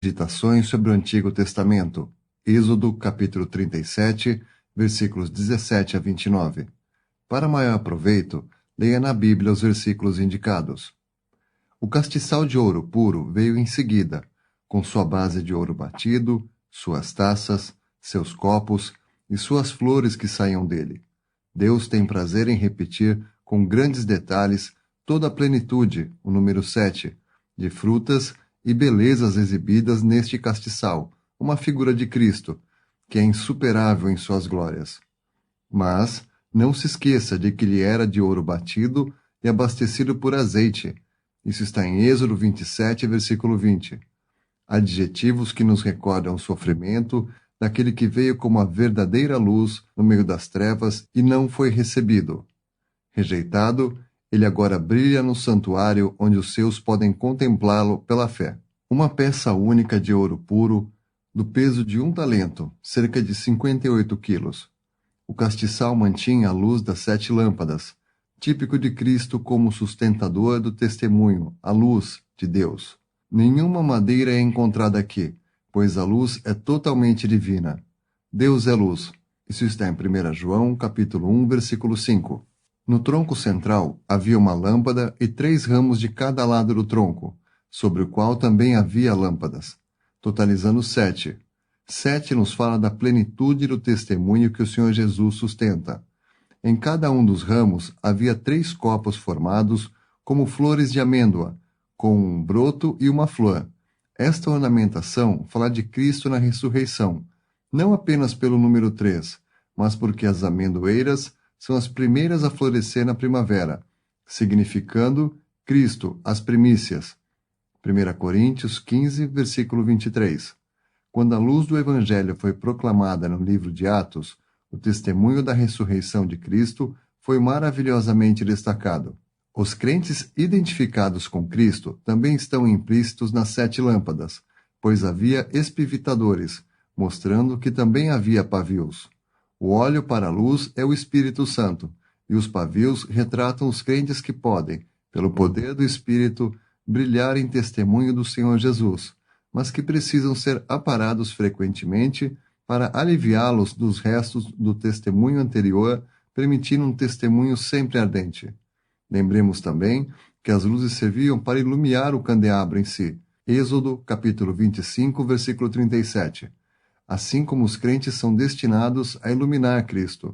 Meditações sobre o Antigo Testamento, Êxodo, capítulo 37, versículos 17 a 29. Para maior proveito, leia na Bíblia os versículos indicados. O castiçal de ouro puro veio em seguida, com sua base de ouro batido, suas taças, seus copos e suas flores que saíam dele. Deus tem prazer em repetir com grandes detalhes toda a plenitude, o número 7, de frutas e belezas exibidas neste castiçal, uma figura de Cristo, que é insuperável em suas glórias. Mas não se esqueça de que ele era de ouro batido e abastecido por azeite. Isso está em Êxodo 27, versículo 20. Adjetivos que nos recordam o sofrimento daquele que veio como a verdadeira luz no meio das trevas e não foi recebido. Rejeitado, ele agora brilha no santuário onde os seus podem contemplá-lo pela fé. Uma peça única de ouro puro, do peso de 1 talento, cerca de 58 quilos. O castiçal mantinha a luz das 7 lâmpadas, típico de Cristo como sustentador do testemunho, a luz de Deus. Nenhuma madeira é encontrada aqui, pois a luz é totalmente divina. Deus é luz. Isso está em 1 João, capítulo 1, versículo 5. No tronco central havia uma lâmpada e 3 ramos de cada lado do tronco, sobre o qual também havia lâmpadas, totalizando 7. 7 nos fala da plenitude do testemunho que o Senhor Jesus sustenta. Em cada um dos ramos havia 3 copos formados como flores de amêndoa, com um broto e uma flor. Esta ornamentação fala de Cristo na ressurreição, não apenas pelo número 3, mas porque as amendoeiras são as primeiras a florescer na primavera, significando Cristo, as primícias. 1 Coríntios 15, versículo 23. Quando a luz do Evangelho foi proclamada no livro de Atos, o testemunho da ressurreição de Cristo foi maravilhosamente destacado. Os crentes identificados com Cristo também estão implícitos nas 7 lâmpadas, pois havia espivitadores, mostrando que também havia pavios. O óleo para a luz é o Espírito Santo, e os pavios retratam os crentes que podem, pelo poder do Espírito, brilhar em testemunho do Senhor Jesus, mas que precisam ser aparados frequentemente para aliviá-los dos restos do testemunho anterior, permitindo um testemunho sempre ardente. Lembremos também que as luzes serviam para iluminar o candelabro em si. Êxodo, capítulo 25, versículo 37. Assim como os crentes são destinados a iluminar Cristo.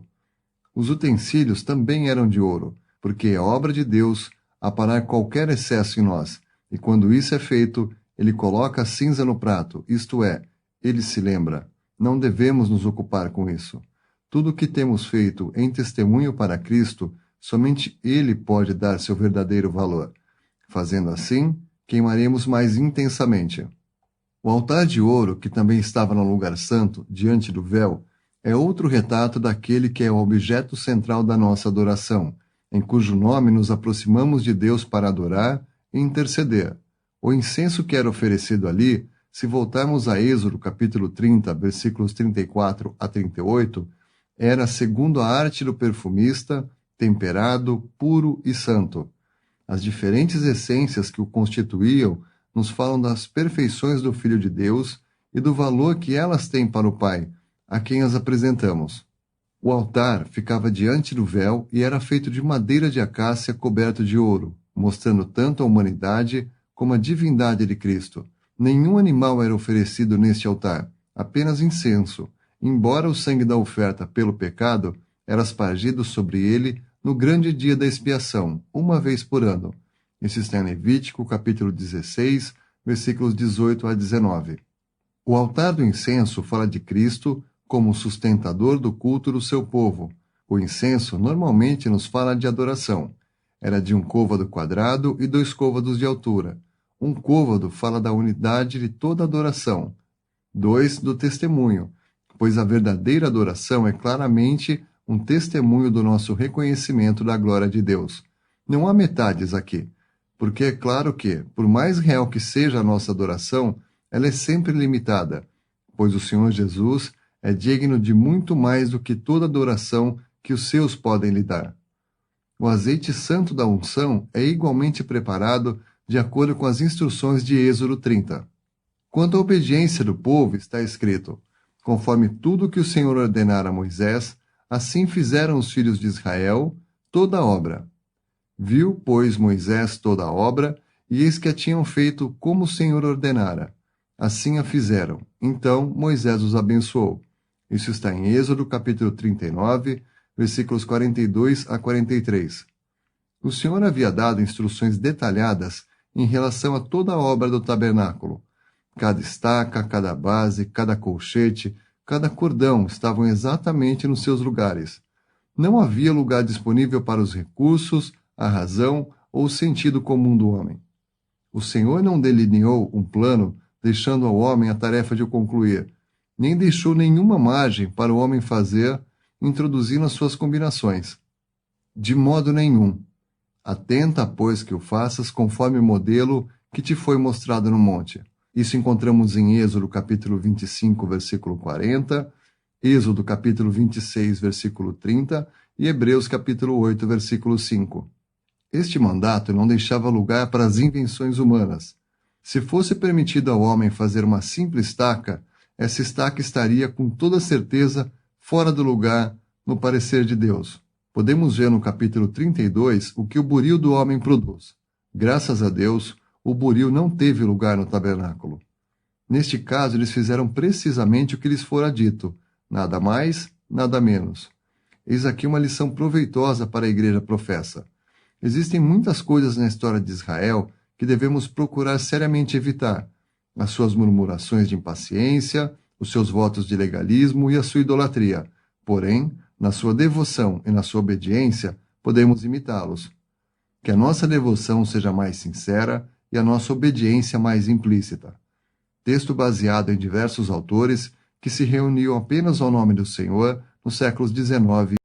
Os utensílios também eram de ouro, porque é obra de Deus aparar qualquer excesso em nós, e quando isso é feito, ele coloca a cinza no prato, isto é, ele se lembra. Não devemos nos ocupar com isso. Tudo o que temos feito em testemunho para Cristo, somente ele pode dar seu verdadeiro valor. Fazendo assim, queimaremos mais intensamente. O altar de ouro, que também estava no lugar santo, diante do véu, é outro retrato daquele que é o objeto central da nossa adoração, em cujo nome nos aproximamos de Deus para adorar e interceder. O incenso que era oferecido ali, se voltarmos a Êxodo capítulo 30, versículos 34 a 38, era, segundo a arte do perfumista, temperado, puro e santo. As diferentes essências que o constituíam nos falam das perfeições do Filho de Deus e do valor que elas têm para o Pai, a quem as apresentamos. O altar ficava diante do véu e era feito de madeira de acácia coberto de ouro, mostrando tanto a humanidade como a divindade de Cristo. Nenhum animal era oferecido neste altar, apenas incenso, embora o sangue da oferta pelo pecado era aspargido sobre ele no grande dia da expiação, uma vez por ano. Isso está em Levítico, capítulo 16, versículos 18 a 19. O altar do incenso fala de Cristo como sustentador do culto do seu povo. O incenso normalmente nos fala de adoração. Era de 1 côvado quadrado e 2 côvados de altura. 1 côvado fala da unidade de toda adoração. 2 do testemunho, pois a verdadeira adoração é claramente um testemunho do nosso reconhecimento da glória de Deus. Não há metades aqui, porque é claro que, por mais real que seja a nossa adoração, ela é sempre limitada, pois o Senhor Jesus é digno de muito mais do que toda adoração que os seus podem lhe dar. O azeite santo da unção é igualmente preparado de acordo com as instruções de Êxodo 30. Quanto à obediência do povo, está escrito: conforme tudo que o Senhor ordenara a Moisés, assim fizeram os filhos de Israel toda a obra. Viu, pois, Moisés toda a obra, e eis que a tinham feito como o Senhor ordenara. Assim a fizeram. Então Moisés os abençoou. Isso está em Êxodo, capítulo 39, versículos 42 a 43. O Senhor havia dado instruções detalhadas em relação a toda a obra do tabernáculo. Cada estaca, cada base, cada colchete, cada cordão estavam exatamente nos seus lugares. Não havia lugar disponível para os recursos, a razão ou o sentido comum do homem. O Senhor não delineou um plano, deixando ao homem a tarefa de o concluir, nem deixou nenhuma margem para o homem fazer, introduzindo as suas combinações. De modo nenhum. Atenta, pois, que o faças conforme o modelo que te foi mostrado no monte. Isso encontramos em Êxodo capítulo 25, versículo 40, Êxodo capítulo 26, versículo 30 e Hebreus capítulo 8, versículo 5. Este mandato não deixava lugar para as invenções humanas. Se fosse permitido ao homem fazer uma simples estaca, essa estaca estaria com toda certeza fora do lugar no parecer de Deus. Podemos ver no capítulo 32 o que o buril do homem produz. Graças a Deus, o buril não teve lugar no tabernáculo. Neste caso, eles fizeram precisamente o que lhes fora dito, nada mais, nada menos. Eis aqui uma lição proveitosa para a igreja professa. Existem muitas coisas na história de Israel que devemos procurar seriamente evitar. As suas murmurações de impaciência, os seus votos de legalismo e a sua idolatria. Porém, na sua devoção e na sua obediência, podemos imitá-los. Que a nossa devoção seja mais sincera e a nossa obediência mais implícita. Texto baseado em diversos autores que se reuniam apenas ao nome do Senhor nos séculos XIX